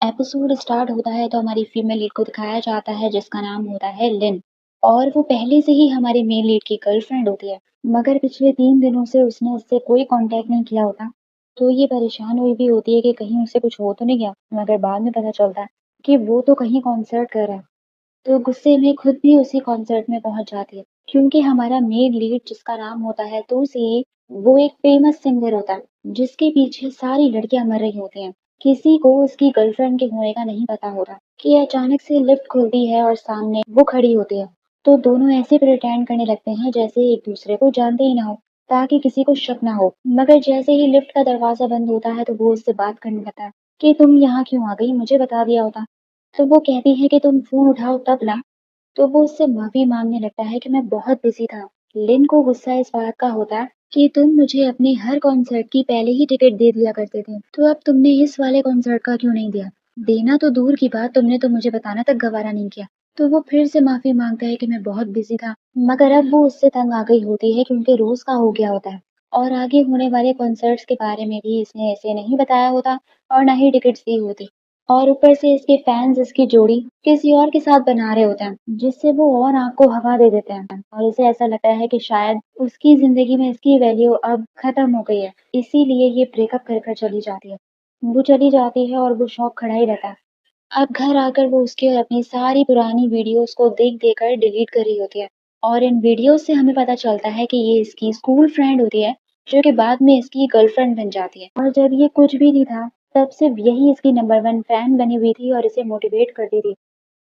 Episode start होता है तो हमारी फीमेल लीड को दिखाया जाता है जिसका नाम होता है लिन। और वो पहले से ही हमारी मेन लीड की गर्लफ्रेंड होती है। मगर पिछले 3 दिनों से उसने उससे कोई कांटेक्ट नहीं किया होता। तो ये परेशान हुई भी होती है कि कहीं उससे कुछ हो तो नहीं गया। मगर बाद में पता चलता है कि वो तो कहीं कॉन्सर्ट कर रहा है। तो गुस्से में खुद भी उसी कॉन्सर्ट में पहुंच जाती है, क्योंकि हमारा मेन लीड जिसका नाम होता है तुलसी, वो एक फेमस सिंगर होता है जिसके पीछे सारी लड़कियां मर रही होती हैं। किसी को उसकी गर्लफ्रेंड के होने का नहीं पता होता कि अचानक से लिफ्ट खुलती है और सामने वो खड़ी होती है। तो दोनों ऐसे प्रिटेंड करने लगते हैं जैसे एक दूसरे को जानते ही ना हो, ताकि किसी को शक ना हो। मगर जैसे ही लिफ्ट का दरवाजा बंद होता है तो वो उससे बात करने लगता है कि तुम यहाँ क्यों आ गई, मुझे बता दिया होता। तो वो कहती है कि तुम फ़ोन उठाओ तब ना। तो वो उससे माफ़ी माँगने लगता है कि मैं बहुत बिज़ी था। लिन को गुस्सा इस बात का होता है कि तुम मुझे अपने हर कॉन्सर्ट की पहले ही टिकट दे दिया करते थे, तो अब तुमने इस वाले कॉन्सर्ट का क्यों नहीं दिया? देना तो दूर की बात, तुमने तो मुझे बताना तक गवारा नहीं किया। तो वो फिर से माफ़ी माँगता है कि मैं बहुत बिज़ी था, मगर अब वो उससे तंग आ गई होती है क्योंकि रोज़ का हो गया होता है। और आगे होने वाले कॉन्सर्ट्स के बारे में भी इसने ऐसे नहीं बताया होता और ना ही टिकट्स दी होती। और ऊपर से इसके फैंस इसकी जोड़ी किसी और के साथ बना रहे होते हैं, जिससे वो और आँख को हवा दे देते हैं और इसे ऐसा लगता है कि शायद उसकी ज़िंदगी में इसकी वैल्यू अब खत्म हो गई है, इसीलिए ये ब्रेकअप कर कर चली जाती है। वो चली जाती है और वो शौक खड़ा ही रहता है। अब घर आकर वो उसकी और अपनी सारी पुरानी वीडियोस को देख-देख कर डिलीट कर रही होती है। और इन वीडियोस से हमें पता चलता है कि ये इसकी स्कूल फ्रेंड होती है, जो कि बाद में इसकी गर्लफ्रेंड बन जाती है। और जब ये कुछ भी नहीं था, तब सिर्फ यही इसकी नंबर 1 फैन बनी हुई थी और इसे मोटिवेट करती थी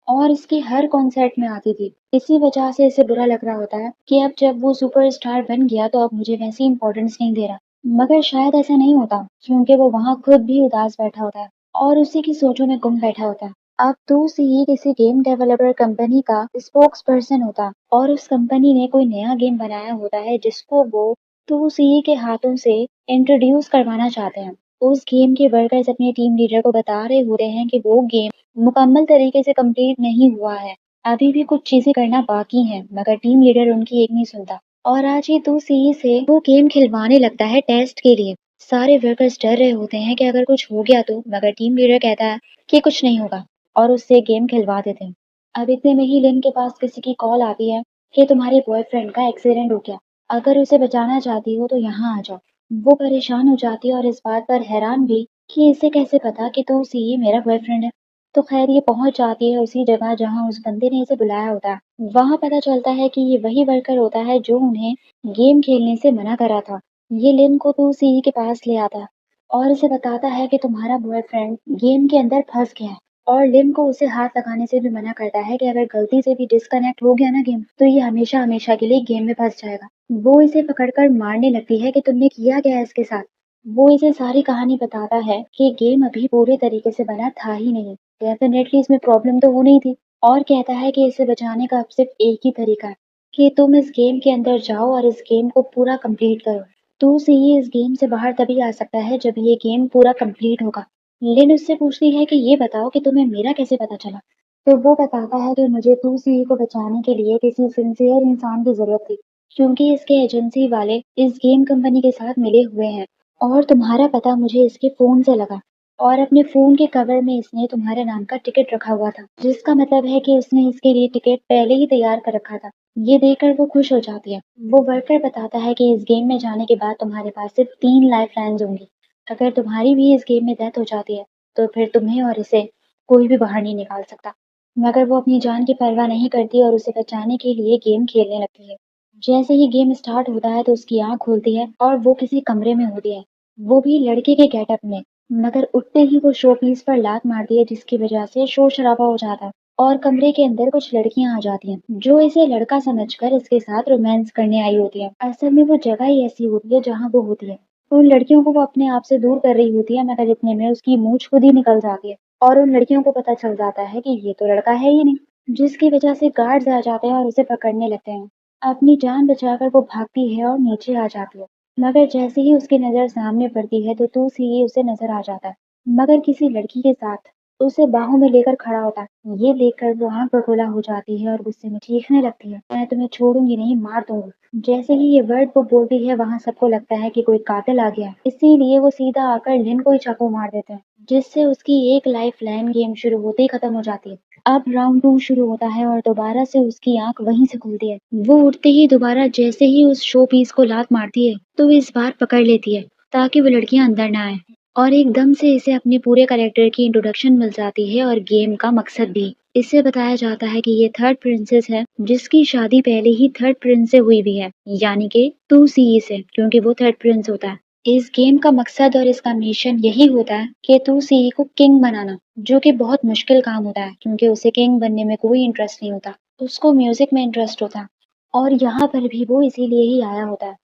और इसके हर कॉन्सर्ट में आती थी। इसी वजह से इसे बुरा लग रहा होता है कि अब जब वो सुपरस्टार बन गया तो अब मुझे वैसी इम्पोर्टेंस नहीं दे रहा। मगर शायद ऐसा नहीं होता, क्योंकि वो वहाँ खुद भी उदास बैठा होता है और उसी की सोचों में गुम बैठा होता है। अब तो उसे ही किसी गेम डेवलपर कंपनी का स्पोक्स पर्सन होता और उस कंपनी ने कोई नया गेम बनाया होता है जिसको वो तो उसी के हाथों से इंट्रोड्यूस करवाना चाहते हैं। उस गेम के वर्कर्स अपने टीम लीडर को बता रहे होते हैं कि वो गेम मुकम्मल तरीके से कंप्लीट नहीं हुआ है। अभी भी कुछ चीज़ें करना बाकी हैं, मगर टीम लीडर उनकी एक नहीं सुनता और आज ही 2 सीई से वो गेम खिलवाने लगता है टेस्ट के लिए। सारे वर्कर्स डर रहे होते हैं कि अगर कुछ हो गया तो, मगर टीम लीडर कहता है कि कुछ नहीं होगा और उससे गेम खिलवा देते हैं। अब इतने में ही लिन के पास किसी की कॉल आती है कि तुम्हारे बॉयफ्रेंड का एक्सीडेंट हो गया। अगर उसे बचाना चाहती हो तो यहाँ आ जाओ। वो परेशान हो जाती है और इस बात पर हैरान भी कि इसे कैसे पता कि 2 सीई मेरा बॉयफ्रेंड है। तो खैर ये पहुंच जाती है उसी जगह जहां उस बंदे ने इसे बुलाया होता है। वहां पता चलता है कि ये वही वर्कर होता है जो उन्हें गेम खेलने से मना करा था। ये लिन को तो सीई के पास ले आता है और उसे बताता है कि तुम्हारा बॉयफ्रेंड गेम के अंदर फंस गया है। और लिन को उसे हाथ लगाने से भी मना करता है कि अगर गलती से भी डिस्कनेक्ट हो गया ना गेम, तो ये हमेशा हमेशा के लिए गेम में फंस जाएगा। वो इसे पकड़कर मारने लगती है कि तुमने किया क्या है इसके साथ। वो इसे सारी कहानी बताता है कि गेम अभी पूरे तरीके से बना था ही नहीं, डेफिनेटली इसमें प्रॉब्लम तो होनी ही थी। और कहता है कि इसे बचाने का अब सिर्फ एक ही तरीका है कि तुम इस गेम के अंदर जाओ और इस गेम को पूरा कंप्लीट करो। तो उसे ये इस गेम से बाहर तभी आ सकता है जब ये गेम पूरा कंप्लीट होगा। लिन उससे पूछती है कि ये बताओ कि तुम्हें मेरा कैसे पता चला। तो वो बताता है कि मुझे टू सी को बचाने के लिए किसी सिंसियर इंसान की जरूरत थी, क्योंकि इसके एजेंसी वाले इस गेम कंपनी के साथ मिले हुए हैं और तुम्हारा पता मुझे इसके फोन से लगा। और अपने फ़ोन के कवर में इसने तुम्हारे नाम का टिकट रखा हुआ था, जिसका मतलब है कि उसने इसके लिए टिकट पहले ही तैयार कर रखा था। ये देखकर वो खुश हो जाती है। वो वर्कर बताता है कि इस गेम में जाने के बाद तुम्हारे पास सिर्फ 3 लाइफ लाइन्स होंगी। अगर तुम्हारी भी इस गेम में डेथ हो जाती है, तो फिर तुम्हें और इसे कोई भी बाहर नहीं निकाल सकता। मगर वो अपनी जान की परवाह नहीं करती और उसे बचाने के लिए गेम खेलने लगती है। जैसे ही गेम स्टार्ट होता है तो उसकी आँख खुलती है और वो किसी कमरे में होती है, वो भी लड़के के गेटअप में। मगर उठते ही वो शोपीस पर लात मारती है जिसकी वजह से शोर-शराबा हो जाता है और कमरे के अंदर कुछ लड़कियां आ जाती हैं जो इसे लड़का समझकर इसके साथ रोमांस करने आई होती है। असल में वो जगह ही ऐसी होती है जहाँ वो होती है। उन लड़कियों को वो अपने आप से दूर कर रही होती है, मगर इतने में उसकी मूंछ खुद ही निकल जाती है और उन लड़कियों को पता चल जाता है कि ये तो लड़का है ही नहीं, जिसकी वजह से गार्ड्स आ जाते हैं और उसे पकड़ने लगते हैं। अपनी जान बचाकर वो भागती है और नीचे आ जाती है, मगर जैसे ही उसकी नज़र सामने पड़ती है तो 2 सीए उसे नज़र आ जाता है, मगर किसी लड़की के साथ। उसे बाहों में लेकर खड़ा होता है। ये देखकर वो आँख बबूला हो जाती है और गुस्से में चीखने लगती है, मैं तुम्हें छोड़ूंगी नहीं, मार दूंगी। जैसे ही ये वर्ड वो बोलती है वहां सबको लगता है कि कोई कातिल आ गया है। इसीलिए वो सीधा आकर लिन को ही चाकू मार देते हैं, जिससे उसकी एक लाइफ लाइन गेम शुरू होते ही खत्म हो जाती है। अब राउंड 2 शुरू होता है और दोबारा से उसकी आंख वहीं से खुलती है। वो उठते ही दोबारा जैसे ही उस शो पीस को लात मारती है तो वो इस बार पकड़ लेती है ताकि वो लड़कियां अंदर ना आए, और एकदम से इसे अपने पूरे कैरेक्टर की इंट्रोडक्शन मिल जाती है और गेम का मकसद भी। इससे बताया जाता है कि ये थर्ड प्रिंसेस है जिसकी शादी पहले ही थर्ड प्रिंस से हुई भी है, यानी कि 2CE से, क्योंकि वो थर्ड प्रिंस होता है। इस गेम का मकसद और इसका मिशन यही होता है कि 2CE को किंग बनाना, जो कि बहुत मुश्किल काम होता है क्योंकि उसे किंग बनने में कोई इंटरेस्ट नहीं होता, उसको म्यूजिक में इंटरेस्ट होता है। और यहाँ पर भी वो इसीलिए ही आया होता है।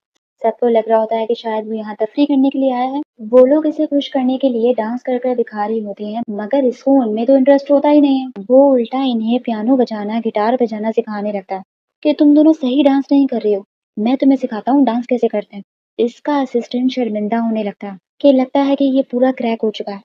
सबको लग रहा होता है कि शायद वो यहाँ तफरी करने के लिए आया है। वो लोग इसे खुश करने के लिए डांस कर कर दिखा रही होती हैं, मगर इसको उनमें तो इंटरेस्ट होता ही नहीं है। वो उल्टा इन्हें पियानो बजाना, गिटार बजाना सिखाने लगता है कि तुम दोनों सही डांस नहीं कर रही हो, मैं तुम्हें सिखाता हूँ डांस कैसे करते हैं। इसका असिस्टेंट शर्मिंदा होने लगता है कि लगता है कि ये पूरा क्रैक हो चुका है,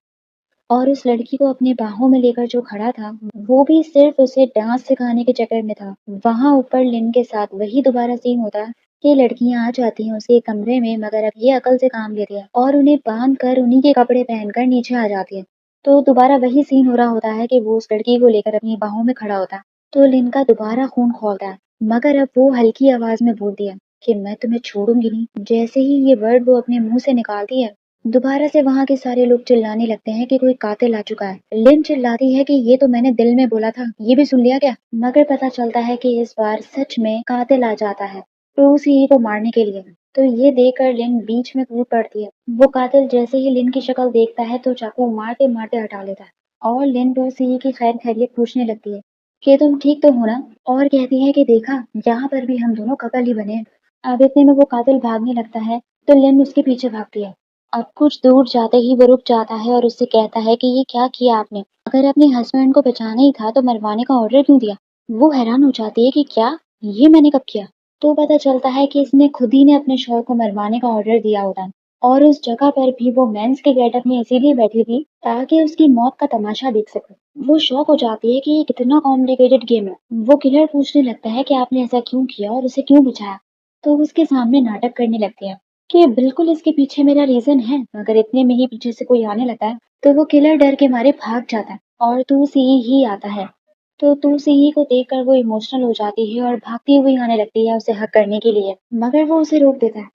और उस लड़की को अपनी बाहों में लेकर जो खड़ा था वो भी सिर्फ उसे डांस सिखाने के चक्कर में था। वहां ऊपर लिन के साथ वही दोबारा सीन होता है कि लड़कियां आ जाती हैं उसके कमरे में, मगर अब ये अकल से काम लेती है और उन्हें बांध कर उन्हीं के कपड़े पहनकर नीचे आ जाती है। तो दोबारा वही सीन हो रहा होता है कि वो उस लड़की को लेकर अपनी बाहों में खड़ा होता है। तो लिन का दोबारा खून खौलता है, मगर अब वो हल्की आवाज में बोलती है कि मैं तुम्हें छोड़ूंगी नहीं। जैसे ही ये वर्ड वो अपने मुंह से निकालती है दोबारा से वहां के सारे लोग चिल्लाने लगते हैं कि कोई कातिल आ चुका है। लिन चिल्लाती है कि ये तो मैंने दिल में बोला था, ये भी सुन लिया क्या? मगर पता चलता है कि इस बार सच में कातिल आ जाता है टूसीई को मारने के लिए। तो ये देखकर लिन बीच में कूद पड़ती है। वो कातिल जैसे ही लिन की शक्ल देखता है तो चाकू मारते मारते हटा लेता है, और लिन टूसीई की खैर खैरियत पूछने लगती है कि तुम ठीक तो हो ना, और कहती है कि देखा यहाँ पर भी हम दोनों कपल ही बने हैं। अब इतने में वो कातिल भागने लगता है तो लिन उसके पीछे भागती है। अब कुछ दूर जाते ही वो रुक जाता है और उससे कहता है कि ये क्या किया आपने? अगर अपने हस्बैंड को बचाना ही था तो मरवाने का ऑर्डर क्यों दिया? वो हैरान हो जाती है कि क्या, ये मैंने कब किया? तो पता चलता है कि इसने खुद ही ने अपने शौहर को मरवाने का ऑर्डर दिया होता है, और उस जगह पर भी वो मेंस के गेटअप में इसीलिए बैठी थी ताकि उसकी मौत का तमाशा देख सके। वो शौक हो जाती है कि ये कितना कॉम्प्लिकेटेड गेम है। वो किलर पूछने लगता है कि आपने ऐसा क्यों किया और उसे क्यों बचाया? तो उसके सामने नाटक करने लगती है कि बिल्कुल इसके पीछे मेरा रीजन है, मगर इतने में ही पीछे से कोई आने लगता है तो वो किलर डर के मारे भाग जाता है और तू सी ही आता है। तो तू सी ही को देखकर वो इमोशनल हो जाती है और भागती हुई आने लगती है उसे हक करने के लिए, मगर वो उसे रोक देता है।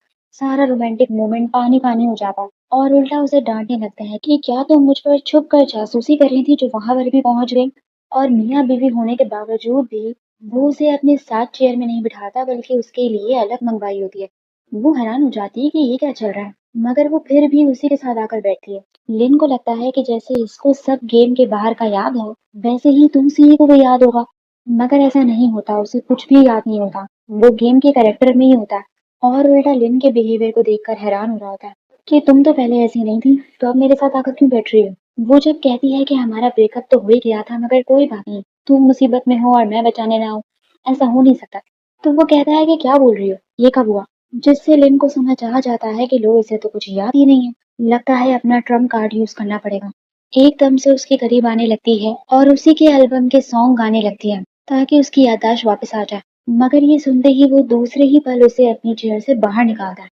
सारा रोमांटिक मोमेंट पानी पानी हो जाता है और उल्टा उसे डांटने लगता है कि क्या तुम मुझ पर छुप कर जासूसी कर रही थी जो वहां पर भी पहुंच गई। और मियाँ बीवी होने के बावजूद भी वो उसे अपने साथ चेयर में नहीं बिठाता बल्कि उसके लिए अलग मंगवाई होती है। वो हैरान हो जाती है कि ये क्या चल रहा है, मगर वो फिर भी उसी के साथ आकर बैठती है। लिन को लगता है कि जैसे इसको सब गेम के बाहर का याद है वैसे ही तुलसी को भी याद होगा, मगर ऐसा नहीं होता, उसे कुछ भी याद नहीं होता। वो गेम के कैरेक्टर में ही होता है, और उल्टा लिन के बिहेवियर को देखकर हैरान हो रहा होता है कि तुम तो पहले ऐसी नहीं थी, तो अब मेरे साथ आकर क्यों बैठ रही हो? वो जब कहती है कि हमारा ब्रेकअप तो हो ही गया था मगर कोई बात नहीं, तुम मुसीबत में हो और मैं बचाने ना आऊं, ऐसा हो नहीं सकता। तो वो कहता है कि क्या बोल रही हो, ये कब हुआ? जिससे लिन को समझ आ जाता है कि लो इसे तो कुछ याद ही नहीं है, लगता है अपना ट्रम्प कार्ड यूज करना पड़ेगा। एकदम से उसके करीब आने लगती है और उसी के एल्बम के सॉन्ग गाने लगती है ताकि उसकी याददाश्त वापस आ जाए, मगर ये सुनते ही वो दूसरे ही पल उसे अपनी चेयर से बाहर निकालता है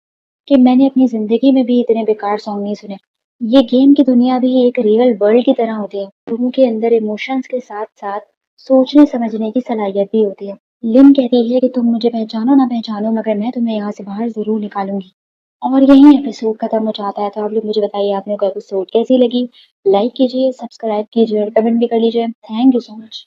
कि मैंने अपनी जिंदगी में भी इतने बेकार सॉन्ग नहीं सुने। ये गेम की दुनिया भी एक रियल वर्ल्ड की तरह होती है, उनके अंदर इमोशंस के साथ साथ सोचने समझने की सलाहियत भी होती है। लिन कहती है कि तुम मुझे पहचानो ना पहचानो मगर मैं तुम्हें यहाँ से बाहर जरूर निकालूंगी। और यही एपिसोड खत्म हो जाता है। तो आप लोग मुझे बताइए आप लोग को एपिसोड कैसी लगी। लाइक कीजिए, सब्सक्राइब कीजिए और कमेंट भी कर लीजिए। Thank you so much.